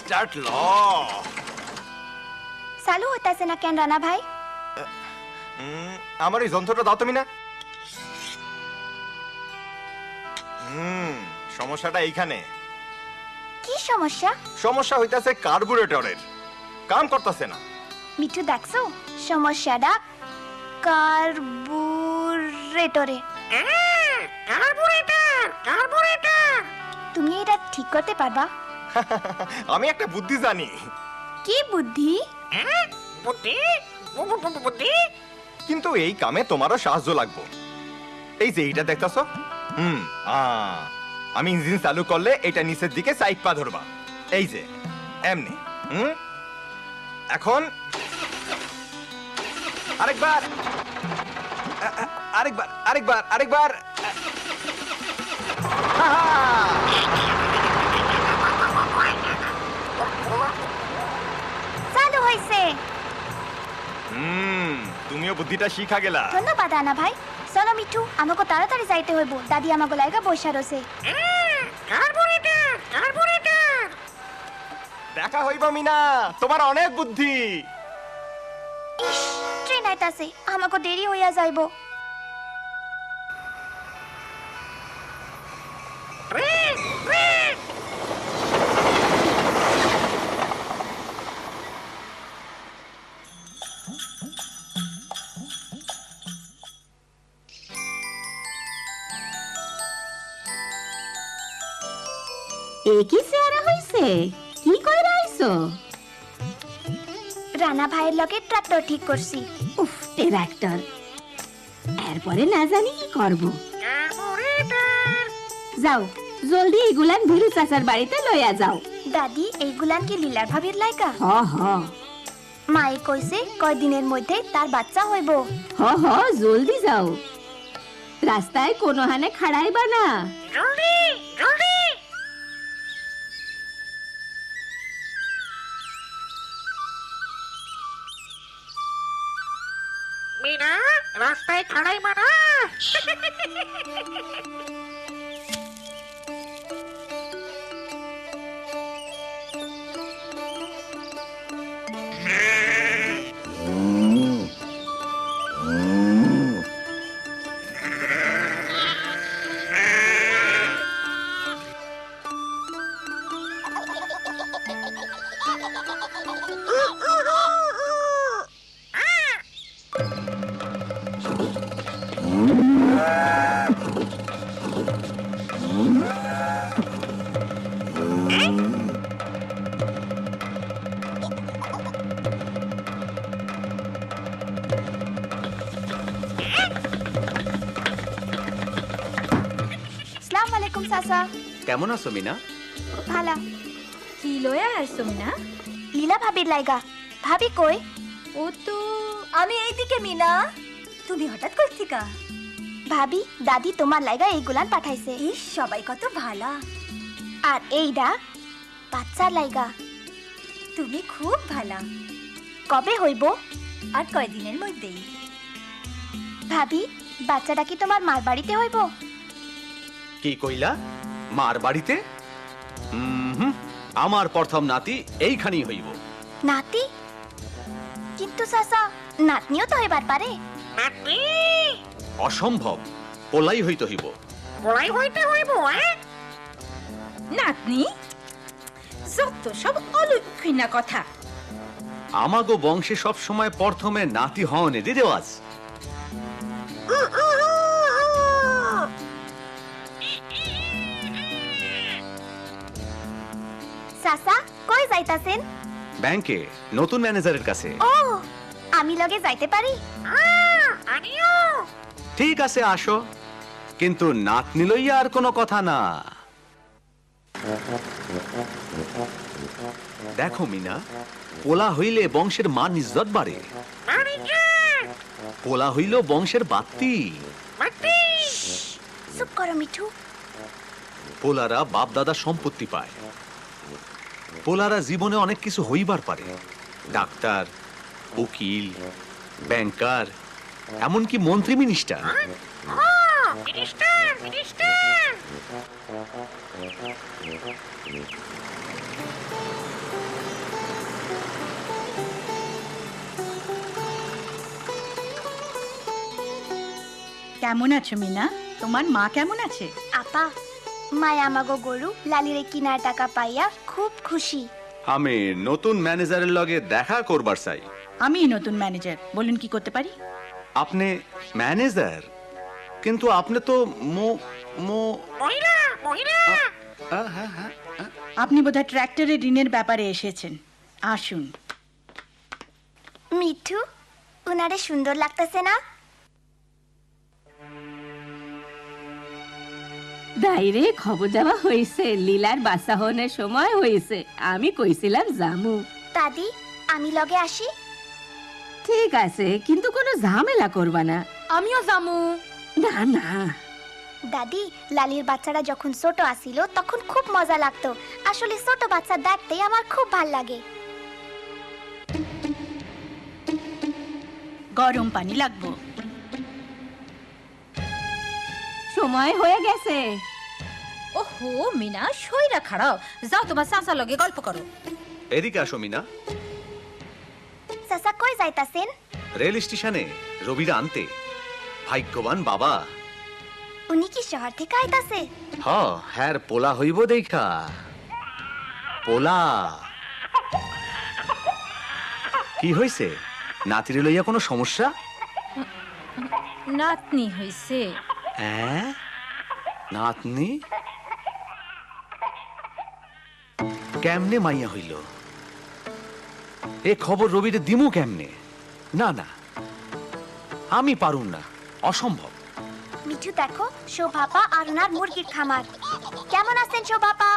Start ল। চালু হইতাছে না কেন রানা ভাই? আমার এই যন্ত্রটা দাও তুমি না। সমস্যাটা এইখানে। কি সমস্যা? সমস্যা হইতাছে কার্বুরেটরের, কাম করতেছে না। মিঠু দেখছো সমস্যাটা কার্বুরেটরে। কার্বুরেটর তুমি এটা ঠিক করতে পারবা? আমি একটা বুদ্ধি জানি। কি বুদ্ধি? বুদ্ধি বুদ্ধি কিন্তু এই কামে তোমারও সাহায্য লাগবে। এই যে এইটা দেখতেছো, আমি ইঞ্জিন চালু করলে এটা নিচের দিকে সাইড পা ধরবা। এই যে এমনি। এখন আরেকবার আরেকবার আরেকবার আরেকবার। চালু হইছে। তুমিও বুদ্ধিটা শিখা গেলা। ধন্যবাদ রানা ভাই। চলো মিঠু, আমাকে তাড়াতাড়ি যাইতে হইব। দাদি আমাকে লাইগা বসা রয়েছে। কার্বুরেটর দেখা হইব মিনা, তোমার অনেক বুদ্ধি। ইস, ট্রেন আইতাছে, আমাকে দেরি হইয়া যাইব। কি চেহারা হইছে? কি কইরা আইছো? রানা ভাইয়ের লগে ট্রাক্টর ঠিক করছি। উফ, ট্রাক্টর। এরপরে না জানি কি করব। যাও জলদি এগুলান ভিরু চাচার বাড়িতে লইয়া যাও। দাদি, এইগুলান কি লীলার ভাবির লাইকা? হ হ মায়ে কইছে কয়দিনের মধ্যে তার বাচ্চা হইব। হ হ, জলদি যাও। রাস্তায় কোনো হানে খাড়াইবা না। জলদি জলদি মিনা, রাস্তায় খাড়াই মানা। আসসালামু আলাইকুম চাচা। কেমন আছো মিনা? ভালা। কি লয়া আসছো মিনা? লীলা ভাবির লাইগা। ভাবি কই? ও তো আমি এইদিকে। মিনা, তুমি হঠাৎ কই থিকা? ভাবি, দাদি তোমার লাইগা এইগুলান পাঠাইছে। ইস, সবাই কত ভালা। আর এইডা বাচ্চার লাইগা। তুমি খুব ভালা। কবে হইব? আর কয়দিনের মধ্যেই। ভাবি, বাচ্চাটা কি তোমার মার বাড়িতে হইব? কি কইলা? মার বাড়িতে? আমার প্রথম নাতি এইখানেই হইব। নাতি? কিন্তু চাচা, নাতনিও তো হইবার পারে। নাতনি অসম্ভব, পোলাই হইতে হইব। বলাই হইতে হইব। নাতনি? যত সব অলক্ষিনা কথা। আমাগো বংশে সব সময় প্রথমে নাতি হওয়ানেরই রেওয়াজ। চাচা, কই যাইতাছেন? ব্যাংকে নতুন ম্যানেজারের কাছে। ও, আমি লগে যাইতে পারি? আনিও ঠিক আছে, আসো, কিন্তু নাতনি লইয়া আর কোনো কথা না। দেখো মিনা, পোলা হইলে বংশের মান ইজ্জত বাড়ে। পোলা হইল বংশের বাত্তি। চুপ করো মিঠু। পোলারা বাপ দাদা সম্পত্তি পায়। পোলারা জীবনে অনেক কিছু হইবার পারে, ডাক্তার, উকিল, ব্যাংকার, এমনকি মন্ত্রী মিনিস্টার। মিনিস্টার মিনিস্টার কেমন আছো মিনা? তোমার মা কেমন আছে? আপা মায় আমাগো গরু লালিরে কিনার টাকা পাইয়া খুব খুশি। আমি নতুন ম্যানেজারের লগে দেখা করবার চাই। আমি নতুন ম্যানেজার, বলুন কি করতে পারি? আপনি ম্যানেজার, কিন্তু আপনি তো মহিলা মহিলা আপনি বোধহয় ট্র্যাক্টরের ঋণের ব্যাপারে এসেছেন। আসুন। মিঠু উনারে সুন্দর লাগতেছে না? দাইরে খবর দেওয়া হয়েছে, লীলার বাচ্চা হওয়ার সময় হয়েছে। আমি কইছিলাম জামু। দাদি আমি লগে আসি? ঠিক আছে, কিন্তু কোনো ঝামেলা করবা না। আমিও জামু। না না, দাদি লালির বাচ্চারা যখন ছোট আসিল তখন খুব মজা লাগতো। আসলে ছোট বাচ্চা দেখতে আমার খুব ভাল লাগে। গরম পানি লাগবো। সময় হয়ে গেছে। ওহো মিনা, শরীরটা খারাপ, যাও তোমার চাচার লগে গল্প করো। এদিকে আসো মিনা। চাচা কই যাইতাছেন? রেল স্টেশনে রবিরা আনতে। ভাগ্যবান বাবা। উনি কি শহর থেকে আইতাছে? হ্যার পোলা হইব দেখা। পোলা কি হইছে? নাতিরে লইয়া কোনো সমস্যা? নাতনি হইছে। হ্যাঁ, নাতনি? কেমনে মাইয়া হইল? এ খবর রবিরে দিমু কেমনে? না না, আমি পারুম না, অসম্ভব। মিঠু দেখো, শোভাপা আর উনার মুরগির খামার। কেমন আছেন শোভাপা?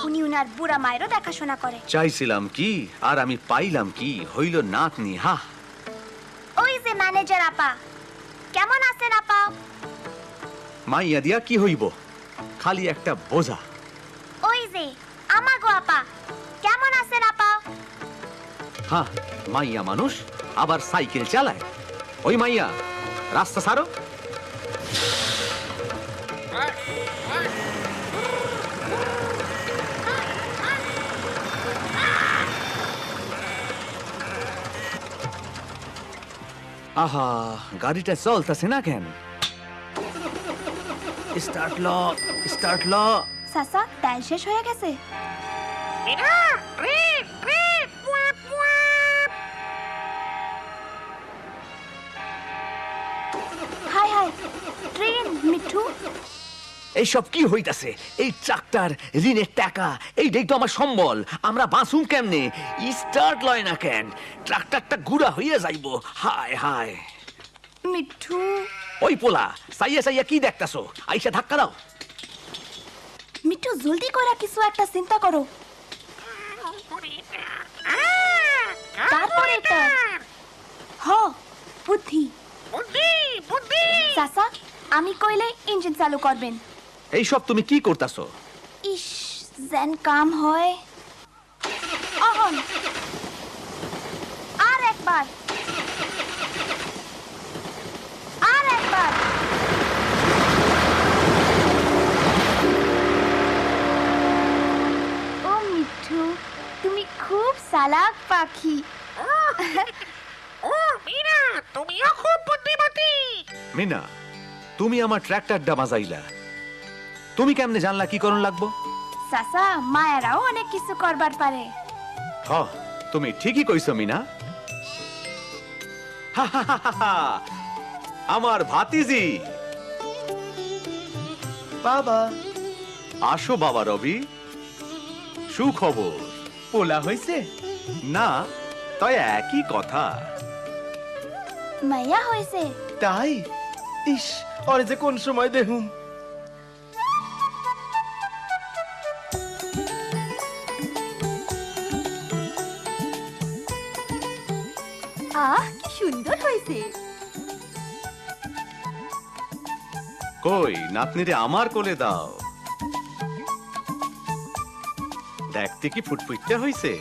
উনি উনার বুড়া মায়েরও দেখাশোনা করে। চাইছিলাম কি আর আমি পাইলাম কি? হইল নাতনি। হা, ওই যে ম্যানেজার আপা। কেমন আছেন আপা? মাইয়া দিয়া কি হইব? খালি একটা বোঝা। ওই যে আমাগো আপা। কেমন আছেন আপা? হ্যাঁ, মাইয়া মানুষ আবার সাইকেল চালায়। ওই মাইয়া, রাস্তা ছাড়ো। আহা, গাড়িটা চলতেছে না কেন? স্টার্ট ল, স্টার্ট ল। চাচা তেল শেষ হয়ে গেছে। মিনা ট্রেন ট্রেন পুয়াপ পুয়াপ। হাই হাই, ট্রেন মিঠু। এইসব কি হইতাছে? এই ট্রাক্টর, ঋণের টাকা, এইটাই তো আমার সম্বল। আমরা বাঁচুম কেমনে? স্টার্ট লয় না কেন? ট্রাক্টরটা গুড়া হইয়া যাইব। হায় হায়। মিঠু ওই পোলা, সাইয়া সাইয়া কি দেখতাছো? আইসা ধাক্কা দাও। মিঠু জলদি করে কিছু একটা চিন্তা করো। তারপরে এটা হ বুদ্ধি। বুদ্ধি বুদ্ধি। চাচা আমি কইলে ইঞ্জিন চালু করবেন। এইসব তুমি কি করতাছো? ইস যেন কাম হয়। অহন আর একবার, আর একবার। ও মিঠু, তুমি খুব চালাক পাখি। ও মিনা, তুমিও খুব বুদ্ধিমতী। মিনা, তুমি আমার ট্রাক্টরটা বাজাইলা। তুমি কেমনে জানলা কি করণ লাগবো? চাচা মায়েরাও অনেক কিছু করবার পারে। হ, তুমি ঠিকই কইছো মিনা। আমার ভাতিজি। বাবা আসো বাবা রবি। সুখবর। পোলা হইছে? না, তাই একই কথা। মাইয়া হয়েছে? তাই? ইস, ওরে যে কোন সময় দেখুম। আহ কি সুন্দর হয়েছে। কই, নাতনিরে আমার কোলে দাও। দেখতে কি ফুটফুটতে হইছে?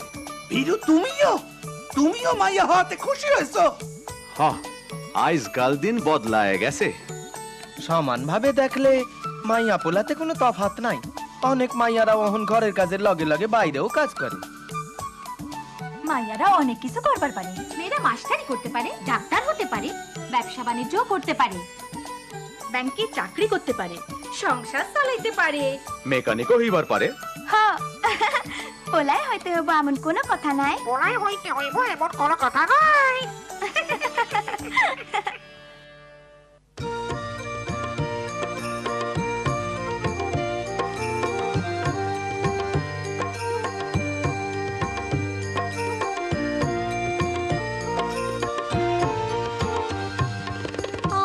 ভিরু তুমিও মাইয়া হওয়াতে খুশি হয়েছো? হ, আজকাল দিন বদলায় গেছে। সমান ভাবে দেখলে মাইয়া পোলাতে কোনো তফাৎ নাই। অনেক মাইয়ারা ওহন ঘরের কাজের লগে লগে বাইরেও কাজ করে। মাইয়ারা অনেক কিছু করবার পারে। মেয়েরা মাস্টারি করতে পারে, ডাক্তার হতে পারে, ব্যবসা বাণিজ্য করতে পারে। ব্যাংকে চাকরি করতে পারে, সংসার চালাইতে পারে। মেকানিকও হইবার পারে। হ পোলাই হইতে হবো এমন কোনো কথা নাই। পড়াই হইতে হইব এমন কোনো কথা নাই।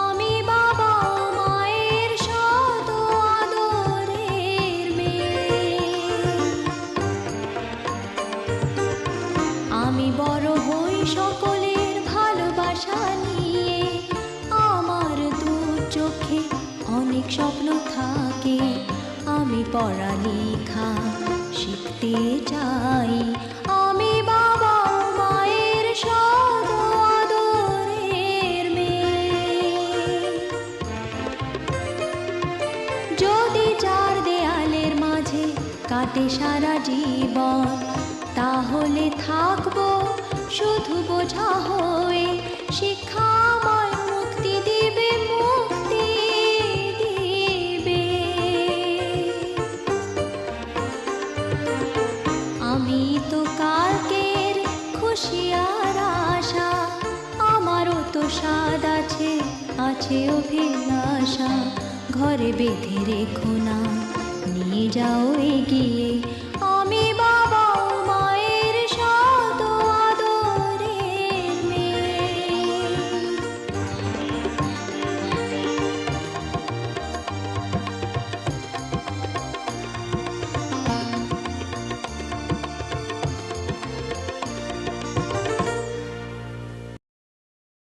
আমি বাবা মায়ের শত আদরের মেয়ে, আমি বড় হই সকলের ভালোবাসা নিয়ে, আমার দু চোখে অনেক স্বপ্ন থাকে, আমি পড়ালেখা শিখতে চাই, আমি বাবা মায়ের শত আদরের মেয়ে। যদি চার দেয়ালের মাঝে কাটে সারা জীবন, তাহলে থাকবো শুধু বোঝা হয়ে, শিক্ষা আমায় মুক্তি দিবে, মুক্তি দিবে। আমি তো কালকের খুশি আর আশা, আমারও তো স্বাদ আছে, আছে অভিলাষা, ঘরে বেঁধে রেখো না, নিয়ে যাও এগিয়ে